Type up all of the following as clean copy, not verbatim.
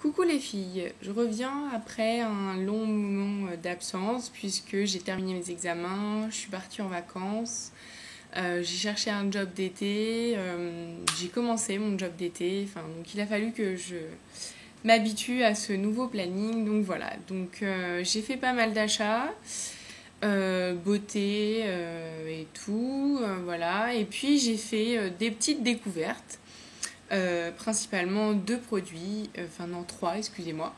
Coucou les filles, je reviens après un long moment d'absence puisque j'ai terminé mes examens, je suis partie en vacances, j'ai cherché un job d'été, j'ai commencé mon job d'été, donc il a fallu que je m'habitue à ce nouveau planning, donc voilà. J'ai fait pas mal d'achats, beauté et tout, voilà. Et puis j'ai fait des petites découvertes. Principalement deux produits, enfin non trois, excusez-moi.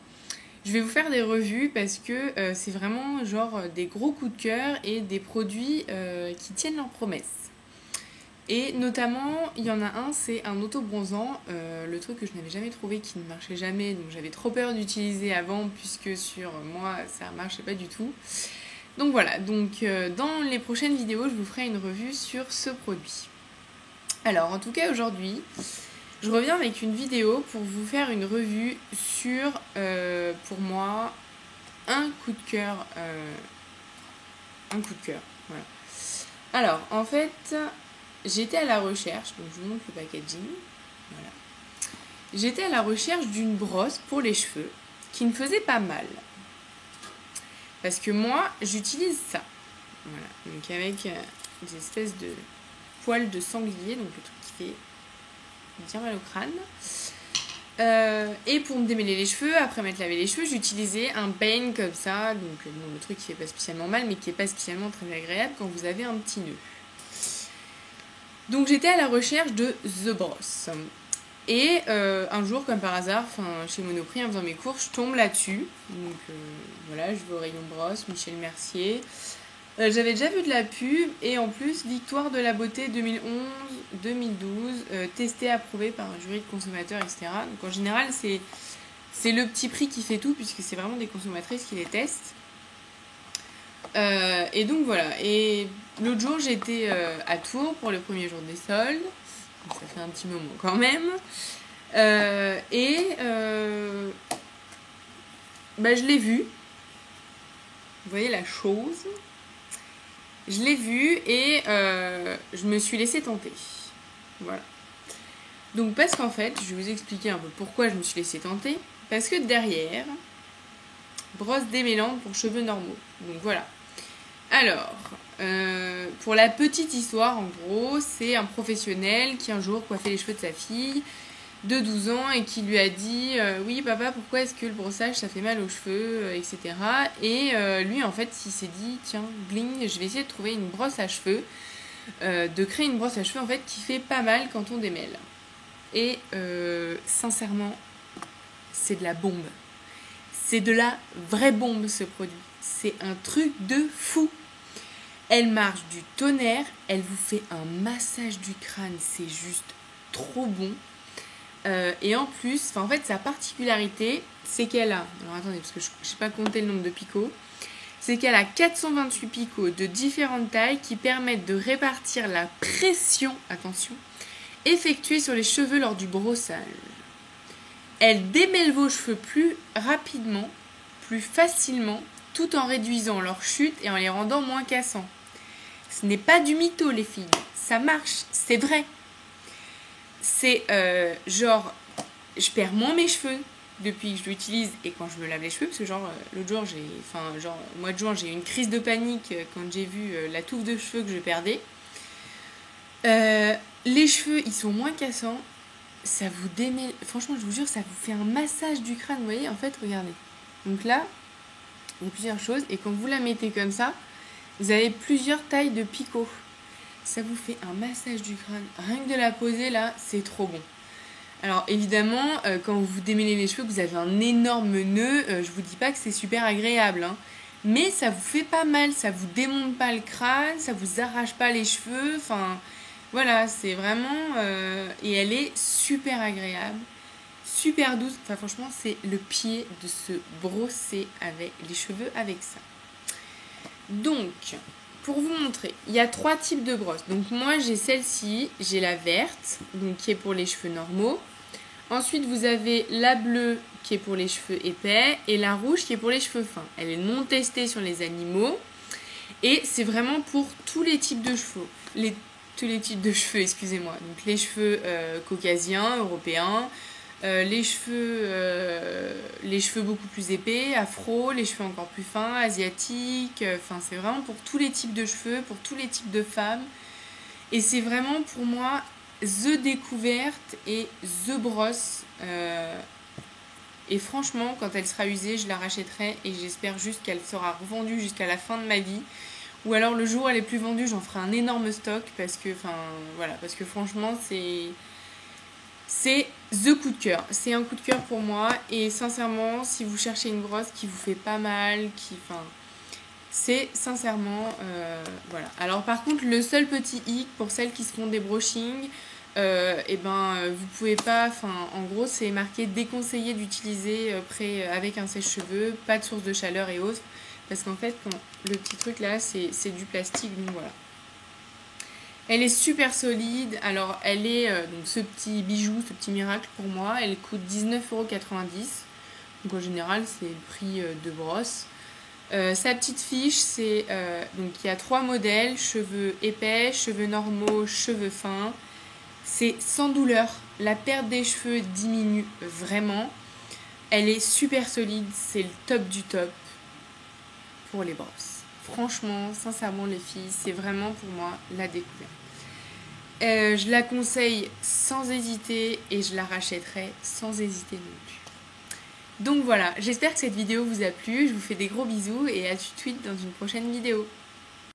Je vais vous faire des revues parce que c'est vraiment genre des gros coups de cœur et des produits qui tiennent leurs promesses. Et notamment, il y en a un, c'est un auto-bronzant, le truc que je n'avais jamais trouvé, qui ne marchait jamais, donc j'avais trop peur d'utiliser avant puisque sur moi ça ne marchait pas du tout. Donc voilà, dans les prochaines vidéos, je vous ferai une revue sur ce produit. Alors en tout cas aujourd'hui, je reviens avec une vidéo pour vous faire une revue sur, pour moi, un coup de cœur. Voilà. Alors, en fait, j'étais à la recherche, donc je vous montre le packaging. Voilà. J'étais à la recherche d'une brosse pour les cheveux qui me faisait pas mal. Parce que moi, j'utilise ça. Voilà. Donc avec des espèces de poils de sanglier, donc le truc qui fait bien mal au crâne. Et pour me démêler les cheveux, après m'être lavé les cheveux, j'utilisais un Bane comme ça, donc le truc qui fait pas spécialement mal, mais qui est pas spécialement très agréable quand vous avez un petit nœud. Donc j'étais à la recherche de The Brosse. Et un jour, comme par hasard, chez Monoprix, en faisant mes courses, je tombe là-dessus. Donc voilà, je vais au rayon brosse, Michel Mercier. J'avais déjà vu de la pub et en plus Victoire de la beauté 2011-2012, testé, approuvé par un jury de consommateurs, etc. Donc en général c'est le petit prix qui fait tout puisque c'est vraiment des consommatrices qui les testent. Et donc voilà, et l'autre jour j'étais à Tours pour le premier jour des soldes, donc ça fait un petit moment quand même, je l'ai vu, vous voyez la chose. Je l'ai vu et je me suis laissée tenter. Voilà. Donc parce qu'en fait, je vais vous expliquer un peu pourquoi je me suis laissée tenter. Parce que derrière, brosse démêlante pour cheveux normaux. Donc voilà. Alors, pour la petite histoire, en gros, c'est un professionnel qui un jour coiffait les cheveux de sa fille de 12 ans et qui lui a dit oui papa, pourquoi est-ce que le brossage ça fait mal aux cheveux, etc. Et lui en fait il s'est dit tiens bling, je vais essayer de trouver une brosse à cheveux, de créer une brosse à cheveux en fait qui fait pas mal quand on démêle. Et sincèrement c'est de la bombe, c'est de la vraie bombe ce produit, c'est un truc de fou. Elle marche du tonnerre, elle vous fait un massage du crâne, c'est juste trop bon. Et en plus, en fait, sa particularité, c'est qu'elle a, alors attendez, parce que je n'ai pas compté le nombre de picots, c'est qu'elle a 428 picots de différentes tailles qui permettent de répartir la pression, attention, effectuée sur les cheveux lors du brossage. Elle démêle vos cheveux plus rapidement, plus facilement, tout en réduisant leur chute et en les rendant moins cassants. Ce n'est pas du mytho, les filles, ça marche, c'est vrai. C'est genre, je perds moins mes cheveux depuis que je l'utilise et quand je me lave les cheveux, parce que l'autre jour, au mois de juin, j'ai eu une crise de panique quand j'ai vu la touffe de cheveux que je perdais. Les cheveux, ils sont moins cassants, ça vous démêle, franchement, je vous jure, ça vous fait un massage du crâne, vous voyez, en fait, regardez. Donc là, il y a plusieurs choses, et quand vous la mettez comme ça, vous avez plusieurs tailles de picots. Ça vous fait un massage du crâne. Rien que de la poser là, c'est trop bon. Alors évidemment, quand vous démêlez les cheveux, que vous avez un énorme nœud, je vous dis pas que c'est super agréable, hein, mais ça vous fait pas mal, ça vous démonte pas le crâne, ça vous arrache pas les cheveux, enfin voilà, c'est vraiment... et elle est super agréable, super douce, enfin franchement c'est le pied de se brosser avec les cheveux avec ça. Donc... pour vous montrer, il y a 3 types de brosses. Donc moi j'ai celle-ci, j'ai la verte, donc qui est pour les cheveux normaux. Ensuite vous avez la bleue qui est pour les cheveux épais et la rouge qui est pour les cheveux fins. Elle est non testée sur les animaux et c'est vraiment pour tous les types de cheveux. Tous les types de cheveux, excusez-moi. Donc les cheveux caucasiens, européens, les cheveux beaucoup plus épais, afro, les cheveux encore plus fins, asiatiques. Enfin, c'est vraiment pour tous les types de cheveux, pour tous les types de femmes. Et c'est vraiment pour moi the découverte et the brosse. Et franchement, quand elle sera usée, je la rachèterai et j'espère juste qu'elle sera revendue jusqu'à la fin de ma vie. Ou alors le jour où elle est plus vendue, j'en ferai un énorme stock parce que, enfin, voilà, parce que franchement, c'est the coup de cœur. C'est un coup de cœur pour moi et sincèrement, si vous cherchez une brosse qui vous fait pas mal, enfin, c'est sincèrement, voilà. Alors par contre, le seul petit hic pour celles qui se font des brushings, vous pouvez pas, enfin, en gros, c'est marqué déconseillé d'utiliser avec un sèche-cheveux, pas de source de chaleur et autres, parce qu'en fait, le petit truc là, c'est du plastique, donc voilà. Elle est super solide. Alors, elle est donc ce petit bijou, ce petit miracle pour moi. Elle coûte 19,90 €. Donc, en général, c'est le prix de brosse. Sa petite fiche, c'est donc il y a 3 modèles, cheveux épais, cheveux normaux, cheveux fins. C'est sans douleur. La perte des cheveux diminue vraiment. Elle est super solide. C'est le top du top pour les brosses. Franchement, sincèrement, les filles, c'est vraiment pour moi la découverte. Je la conseille sans hésiter et je la rachèterai sans hésiter non plus. Donc voilà, j'espère que cette vidéo vous a plu. Je vous fais des gros bisous et à tout de suite dans une prochaine vidéo.